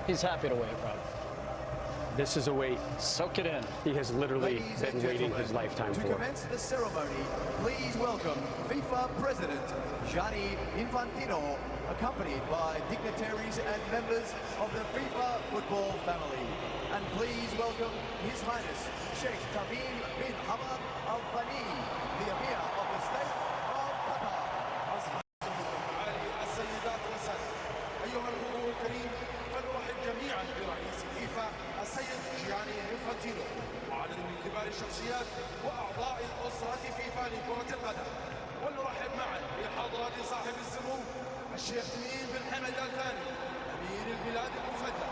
He's happy to wait, Rob. This is a wait. Soak it in. He has literally been waiting his lifetime for. To commence the ceremony, please welcome FIFA President Gianni Infantino, accompanied by dignitaries and members of the FIFA football family. And please welcome His Highness Sheikh Tamim bin Hamad Al Thani, the Emir of the State of Qatar. السيدات والسادة، أيها الحضور الكريم، فنرحب جميعا برئيس فيفا السيد جياني انفانتينو وعدد من كبار الشخصيات وأعضاء أسرة فيفا لكرة القدم. ونرحب معا بحضرة صاحب السمو الشيخ تميم بن حمد آل ثاني أمير البلاد المفدى.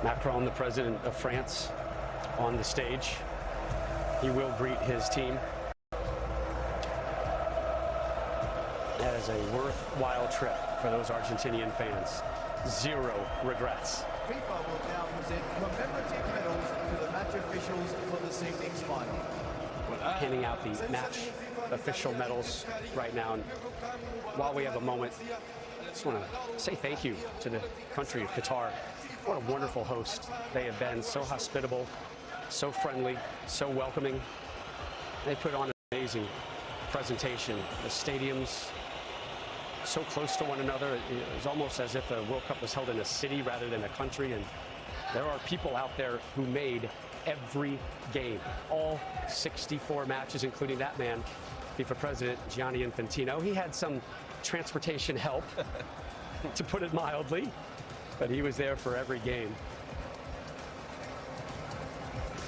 Macron, the president of France, on the stage. He will greet his team. That is a worthwhile trip for those Argentinian fans. Zero regrets. FIFA will now present commemorative medals to the match officials for this evening's final. Handing out the match official medals right now. And while we have a moment, I just want to say thank you to the country of Qatar. What a wonderful host they have been. So hospitable, so friendly, so welcoming. They put on an amazing presentation. The stadiums so close to one another. It was almost as if the World Cup was held in a city rather than a country. And there are people out there who made every game, all 64 matches, including that man, FIFA President Gianni Infantino. He had some transportation help, to put it mildly, but he was there for every game.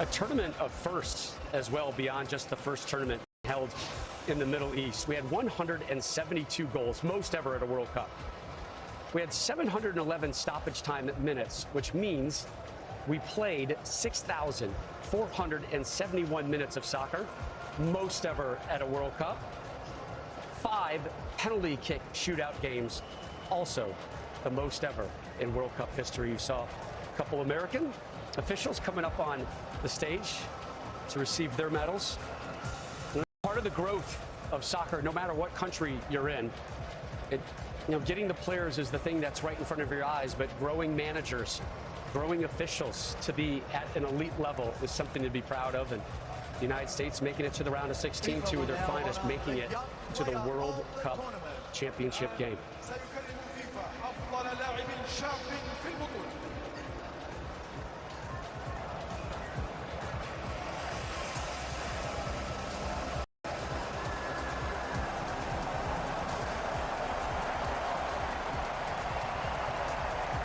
A tournament of firsts as well, beyond just the first tournament held in the Middle East. We had 172 goals, most ever at a World Cup. We had 711 stoppage time minutes, which means we played 6,471 minutes of soccer, most ever at a World Cup. 5 penalty kick shootout games, also the most ever in World Cup history. You saw a couple American officials coming up on the stage to receive their medals. Part of the growth of soccer, no matter what country you're in, getting the players is the thing that's right in front of your eyes, but growing managers, growing officials to be at an elite level is something to be proud of. And the United States making it to the round of 16, two of their finest making it to the World Cup championship game.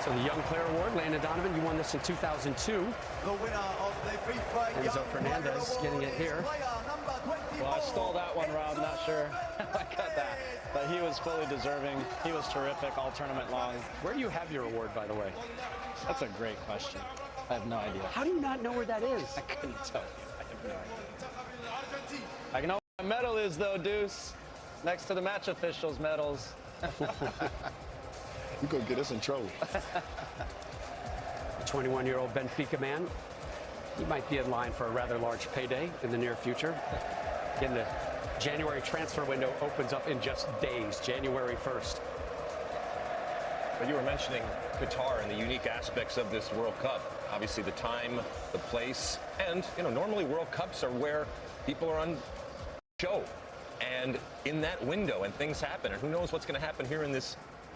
So the Young Player Award, Landon Donovan, you won this in 2002. The winner of the FIFA Enzo Fernandez getting it here. Well, I stole that one, Rob. Not sure I got that. But he was fully deserving. He was terrific all tournament long. Where do you have your award, by the way? That's a great question. I have no idea. How do you not know where that is? I couldn't tell you. I have no idea. I know where my medal is, though, Deuce. Next to the match officials' medals. You're going to get us in trouble. A 21-year-old Benfica man. He might be in line for a rather large payday in the near future. Again, the January transfer window opens up in just days, January 1st. But you were mentioning Qatar and the unique aspects of this World Cup. Obviously, the time, the place, and, normally World Cups are where people are on show. And in that window, and things happen. And who knows what's going to happen here in this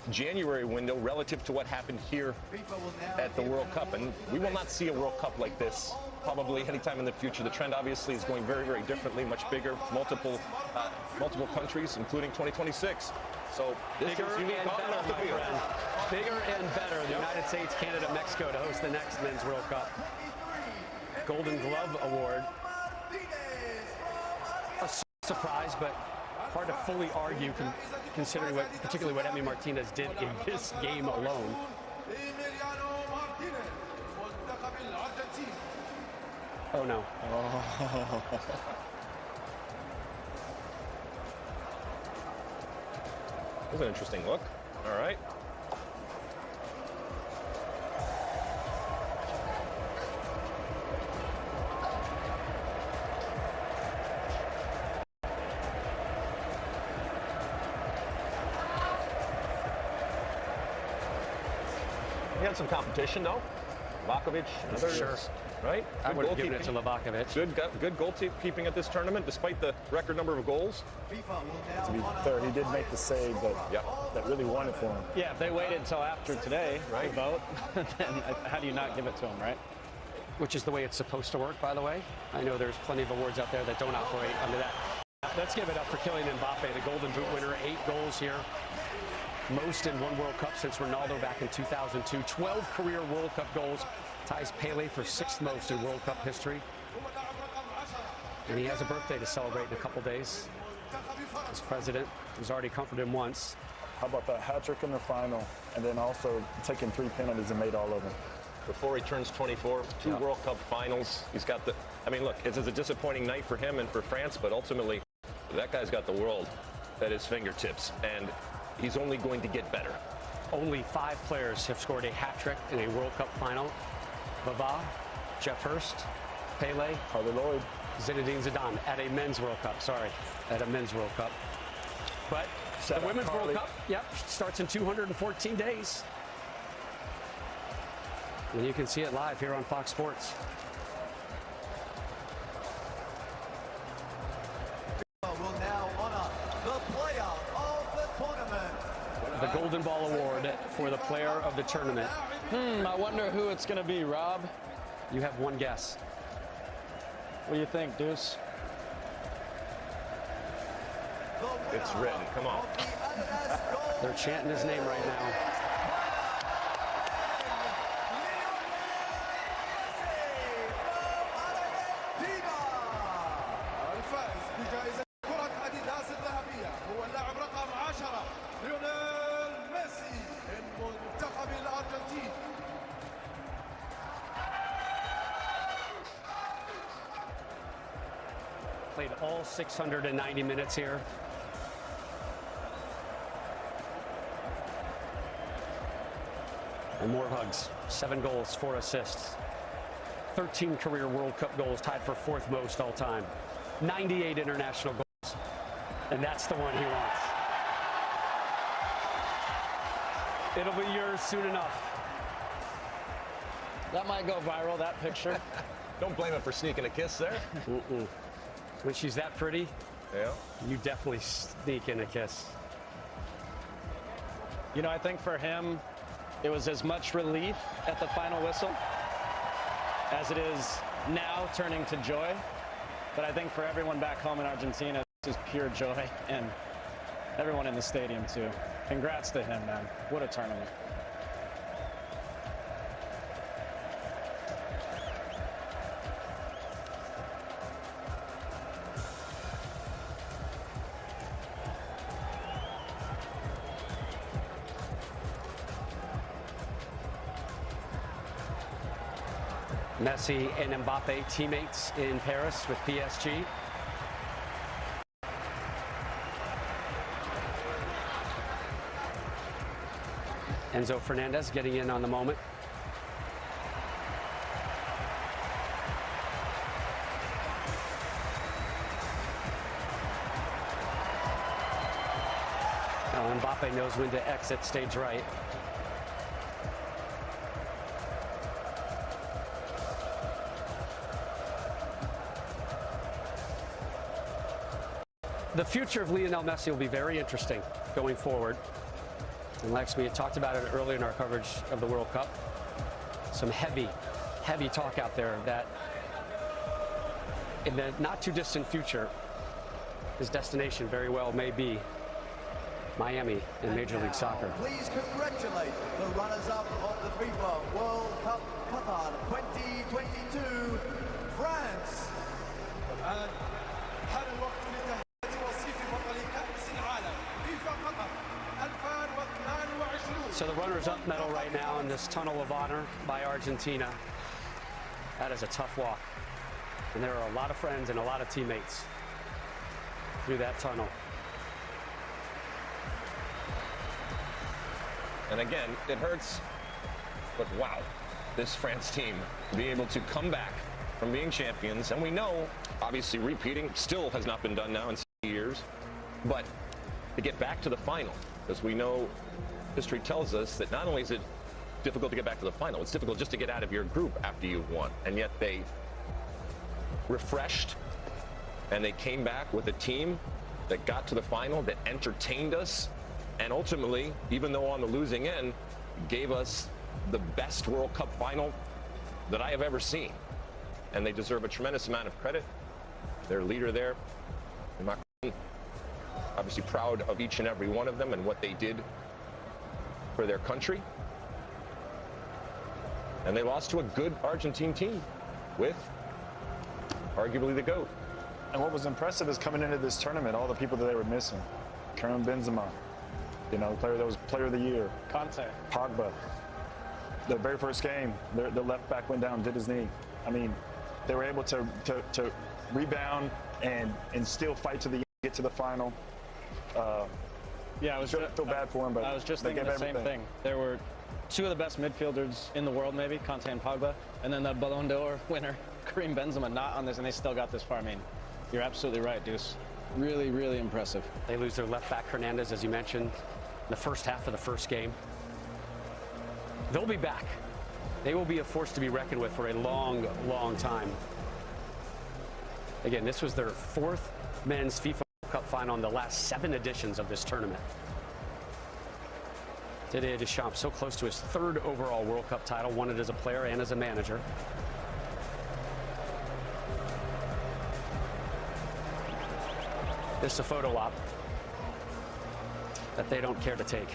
January window relative to what happened here at the World Cup. And we will not see a World Cup like this probably anytime in the future. The trend obviously is going very, very differently, much bigger, multiple countries, including 2026. So this bigger is unique and on and better, off the my field. friend. Bigger and better. The United States, Canada, Mexico to host the next Men's World Cup. Golden Glove Award. A surprise, but hard to fully argue considering particularly what Emi Martinez did in this game alone. Oh no. Oh. That was an interesting look. All right. He had some competition, though. Vakovic, others, Sure. right? I Good would have given it goalkeeping. to Livakovic. Good goalkeeping at this tournament, despite the record number of goals. To be fair, he did make the save that really won it for him. Yeah, if they waited until after today Right. to vote, then how do you not give it to him, right? Which is the way it's supposed to work, by the way. I know there's plenty of awards out there that don't operate under that. Let's give it up for Kylian Mbappe, the Golden Boot winner. 8 goals here. Most in one World Cup since Ronaldo back in 2002. 12 career World Cup goals. Ties Pele for 6th most in World Cup history. And he has a birthday to celebrate in a couple days. As president, he's already comforted him once. How about that hat trick in the final, and then also taking 3 penalties and made all of them. Before he turns 24, 2 World Cup finals. He's got the, I mean, look, it's a disappointing night for him and for France, but ultimately, that guy's got the world at his fingertips, and he's only going to get better. Only 5 players have scored a hat trick in a World Cup final. Vava, Jeff Hurst, Pele, Harvey Lloyd, Zinedine Zidane at a men's World Cup. Sorry, at a men's World Cup. But Shout the out Women's Carly. World Cup, starts in 214 days. And you can see it live here on Fox Sports. Will now honor the player of the tournament. The Golden Ball Award for the player of the tournament. I wonder who it's going to be, Rob. You have one guess. What do you think, Deuce? It's written. Come on. They're chanting his name right now. الفائز بجائزة كرة أديداس الذهبية هو اللاعب رقم 10 ليونيل ميسي من منتخب الأرجنتين. Played all 690 minutes here. And more hugs. 7 goals, 4 assists. 13 career World Cup goals, tied for 4th most all time. 98 international goals. And that's the one he wants. It'll be yours soon enough. That might go viral, that picture. Don't blame him for sneaking a kiss there. When she's that pretty, Yeah. you definitely sneak in a kiss. You know, I think for him, it was as much relief at the final whistle as it is now turning to joy. But I think for everyone back home in Argentina, this is pure joy, and everyone in the stadium too. Congrats to him, man. What a tournament. Messi and Mbappe, teammates in Paris with PSG. Enzo Fernandez getting in on the moment. Now Mbappe knows when to exit stage right. The future of Lionel Messi will be very interesting going forward. And Lex, we had talked about it earlier in our coverage of the World Cup. Some heavy talk out there that in the not too distant future, his destination very well may be Miami in Major League Soccer. Please congratulate the runners-up of the FIFA World Cup Qatar 2022, France. الآن حان الوقت لتهنئة وصيف بطل كأس So the runners-up medal right now in this tunnel of honor by Argentina. That is a tough walk. And there are a lot of friends and a lot of teammates through that tunnel. And again, it hurts, but wow, this France team to be able to come back from being champions. And we know, obviously, repeating still has not been done now in 60 years, but to get back to the final, because we know history tells us that not only is it difficult to get back to the final, it's difficult just to get out of your group after you've won. And yet they refreshed and they came back with a team that got to the final, that entertained us, and ultimately, even though on the losing end, gave us the best World Cup final that I have ever seen. And they deserve a tremendous amount of credit. Their leader there, obviously proud of each and every one of them and what they did for their country. And they lost to a good Argentine team with arguably the GOAT. And what was impressive is coming into this tournament, all the people that they were missing. Karim Benzema, you know, the player that was player of the year. Conte. Pogba. The very first game, the left back went down, did his knee. I mean, they were able to rebound and still fight to the end, get to the final. Yeah, I was feel bad for him, but I was just they thinking gave the same everything. thing. There were two of the best midfielders in the world, maybe, Conte and Pogba, and then the Ballon d'Or winner, Karim Benzema, not on this, and they still got this far. I mean, you're absolutely right, Deuce. Really, really impressive. They lose their left back, Hernandez, as you mentioned, in the first half of the first game. They'll be back. They will be a force to be reckoned with for a long, long time. Again, this was their fourth men's FIFA World Cup final in the last 7 editions of this tournament. Didier Deschamps so close to his 3rd overall World Cup title, won it as a player and as a manager. This is a photo op that they don't care to take.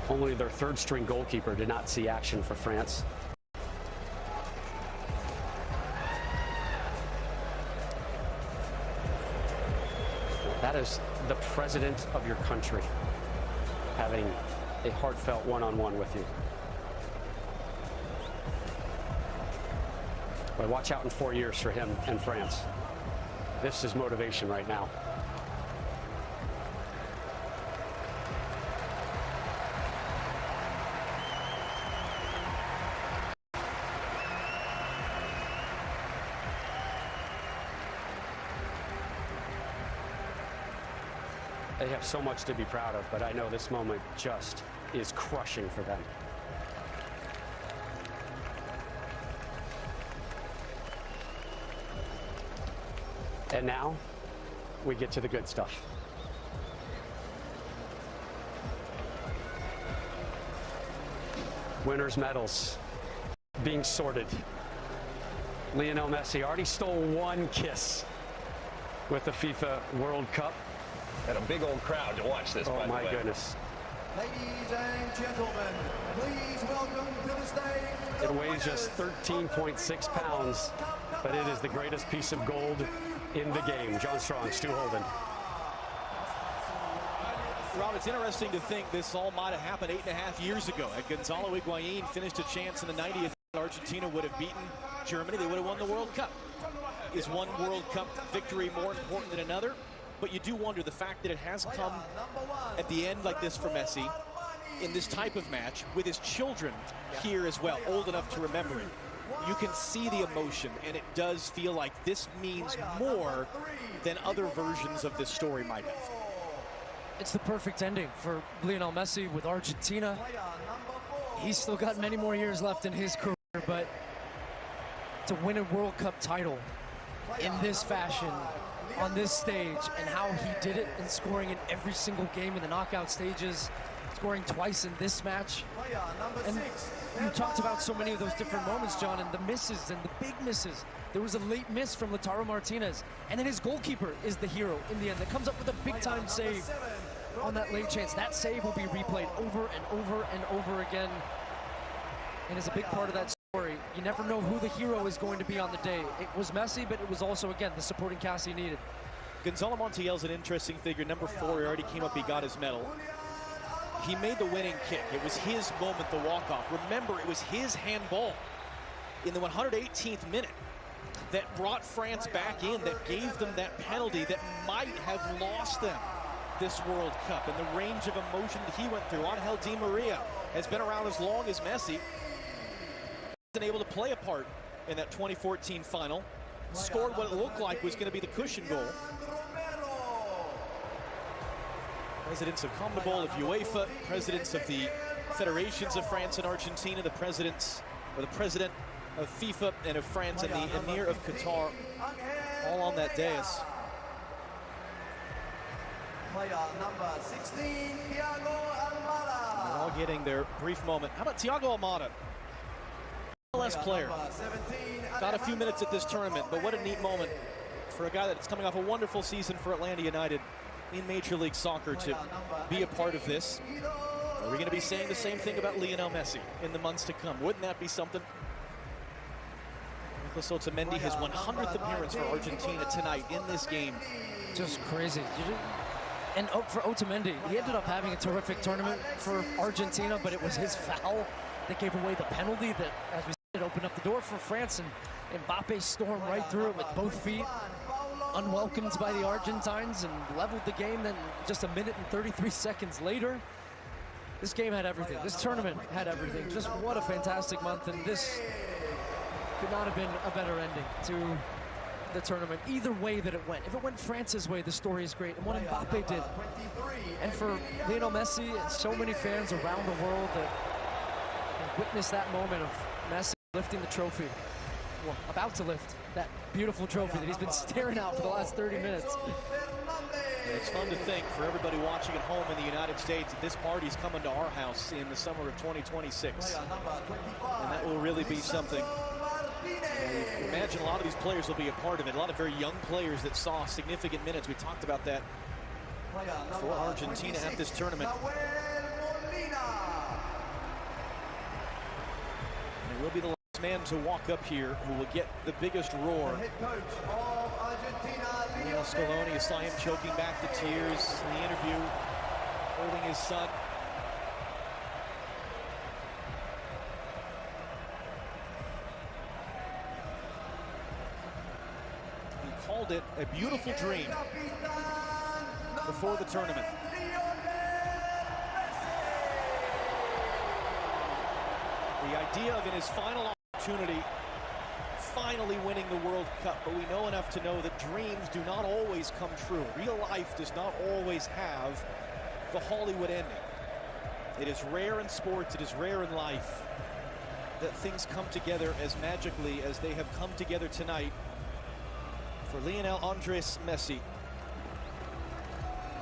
Only their 3rd string goalkeeper did not see action for France. That is the president of your country having a heartfelt one-on-one with you. But watch out in 4 years for him and France. This is motivation right now. They have so much to be proud of, but I know this moment just is crushing for them. And now we get to the good stuff. Winners' medals being sorted. Lionel Messi already stole 1 kiss with the FIFA World Cup. And a big old crowd to watch this, by the way. Oh, my goodness. Ladies and gentlemen, please welcome to the stage. It weighs just 13.6 pounds, but it is the greatest piece of gold in the game. John Strong, Stu Holden. Rob, it's interesting to think this all might have happened 8.5 years ago. Had Gonzalo Higuain finished a chance in the 90th, Argentina would have beaten Germany. They would have won the World Cup. Is one World Cup victory more important than another? But you do wonder the fact that it has come at the end like this for Messi in this type of match with his children here as well, old enough to remember it. You can see the emotion, and it does feel like this means more than other versions of this story might have. It's the perfect ending for Lionel Messi with Argentina. He's still got many more years left in his career, but to win a World Cup title in this fashion, on this stage, and how he did it in scoring in every single game in the knockout stages, scoring twice in this match. And you talked about so many of those different moments, John, and the misses and the big misses. There was a late miss from Lautaro Martinez, and then his goalkeeper is the hero in the end that comes up with a big-time save on that late chance. That save will be replayed over and over and over again, and is a big part of that story You never know who the hero is going to be on the day. It was Messi, but it was also, again, the supporting cast he needed. Gonzalo Montiel's an interesting figure. Number 4, he already came up, he got his medal. He made the winning kick. It was his moment, the walk-off. Remember, it was his handball in the 118th minute that brought France back in, that gave them that penalty that might have lost them this World Cup. And the range of emotion that he went through. Angel Di Maria has been around as long as Messi. Been able to play a part in that 2014 final. Scored what it looked like was going to be the cushion goal. Presidents of CONMEBOL, of UEFA, presidents of the federations of France and Argentina, the presidents, or the president of FIFA and of France, and the Emir of Qatar, all on that dais. Player number 16, Thiago Almada. They're all getting their brief moment. How about Thiago Almada? MLS player. Got a few minutes at this tournament, but what a neat moment for a guy that's coming off a wonderful season for Atlanta United in Major League Soccer to be a part of this. Are we going to be saying the same thing about Lionel Messi in the months to come? Wouldn't that be something? Nicolas Otamendi, his 100th appearance for Argentina tonight in this game. Just crazy. And for Otamendi, he ended up having a terrific tournament for Argentina, but it was his foul that gave away the penalty that, as we said, opened up the door for France, and Mbappe stormed right through it with both feet, unwelcomed by the Argentines, and leveled the game. Then just a minute and 33 seconds later, this game had everything. This tournament had everything. Just what a fantastic month, and this could not have been a better ending to the tournament, either way that it went. If it went France's way, the story is great, and what Mbappe did. And for Lionel Messi and so many fans around the world that witnessed that moment of Messi lifting the trophy, well, about to lift that beautiful trophy that he's been staring at for the last 30 minutes. And it's fun to think for everybody watching at home in the United States that this party's coming to our house in the summer of 2026. And that will really be something. I imagine a lot of these players will be a part of it. A lot of very young players that saw significant minutes. We talked about that for Argentina at this tournament. And it will be the last man to walk up here who will get the biggest roar. Lionel Scaloni, you saw him choking back the tears in the interview, holding his son. Called it a beautiful dream before the tournament. The idea of in his final opportunity, finally winning the World Cup, but we know enough to know that dreams do not always come true. Real life does not always have the Hollywood ending. It is rare in sports, it is rare in life that things come together as magically as they have come together tonight for Lionel Andres Messi.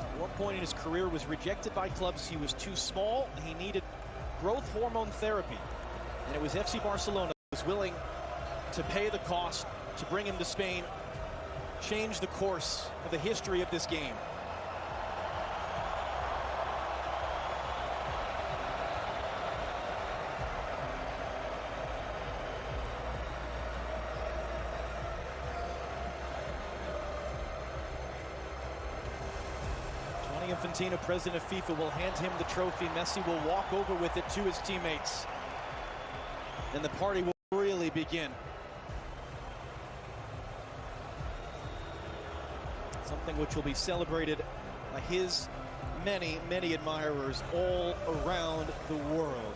At one point in his career was rejected by clubs. He was too small. He needed growth hormone therapy. And it was FC Barcelona that was willing to pay the cost to bring him to Spain, change the course of the history of this game. Infantino, president of FIFA, will hand him the trophy. Messi will walk over with it to his teammates. And the party will really begin. Something which will be celebrated by his many, many admirers all around the world.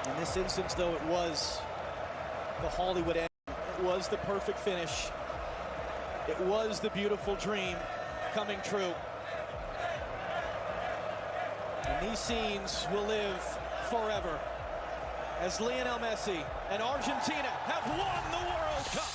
In this instance, though, it was the Hollywood end. It was the perfect finish. It was the beautiful dream coming true. And these scenes will live forever as Lionel Messi and Argentina have won the World Cup.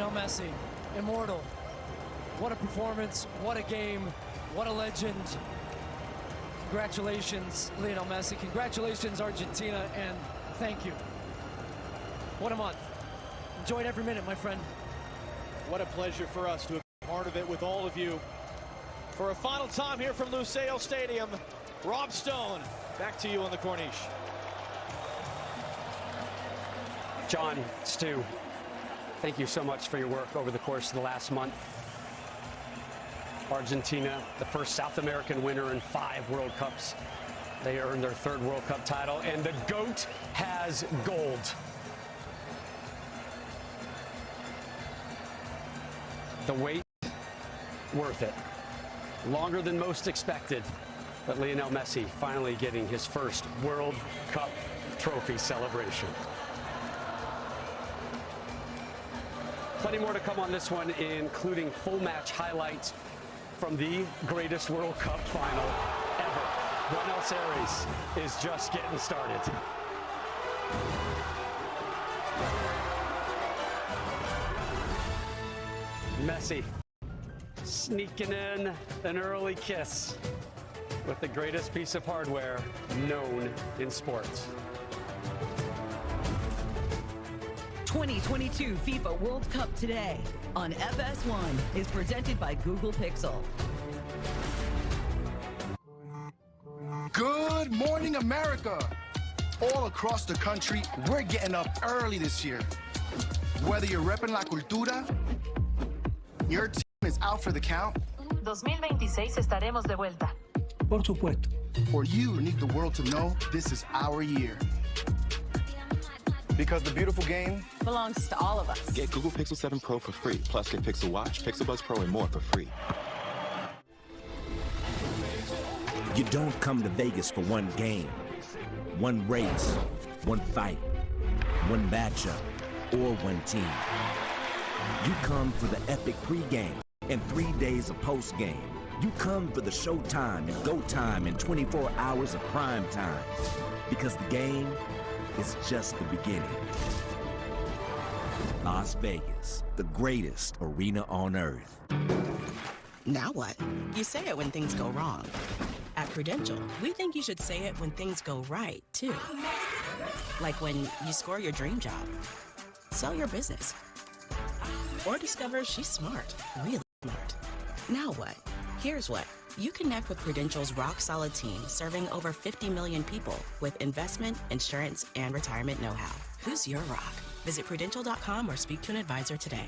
Lionel Messi, immortal. What a performance, what a game, what a legend. Congratulations, Lionel Messi. Congratulations, Argentina, and thank you. What a month. Enjoyed every minute, my friend. What a pleasure for us to have been part of it with all of you. For a final time here from Lusail Stadium, Rob Stone, back to you on the Corniche. John, Stu, thank you so much for your work over the course of the last month. Argentina, the first South American winner in 5 World Cups. They earned their 3rd World Cup title, and the GOAT has gold. The wait, worth it. Longer than most expected, but Lionel Messi finally getting his first World Cup trophy celebration. Plenty more to come on this one, including full match highlights from the greatest World Cup final ever. Buenos Aires is just getting started. Messi sneaking in an early kiss with the greatest piece of hardware known in sports. 2022 FIFA World Cup today on FS1 is presented by Google Pixel. Good morning, America. All across the country, we're getting up early this year. Whether you're repping La Cultura, your team is out for the count, 2026 estaremos de vuelta. Por supuesto. Or you need the world to know this is our year. Because the beautiful game Belongs to all of us. Get Google Pixel 7 Pro for free. Plus, get Pixel Watch, Pixel Buds Pro, and more for free. You don't come to Vegas for one game, one race, one fight, one matchup, or one team. You come for the epic pregame and 3 days of postgame. You come for the showtime and go time and 24 hours of prime time. Because the game is just the beginning. Las Vegas, the greatest arena on earth. Now what? You say it when things go wrong. At Prudential, we think you should say it when things go right, too. Like when you score your dream job, sell your business, or discover she's smart, really smart. Now what? Here's what. You connect with Prudential's rock-solid team serving over 50 million people with investment, insurance, and retirement know-how. Who's your rock? Visit Prudential.com or speak to an advisor today.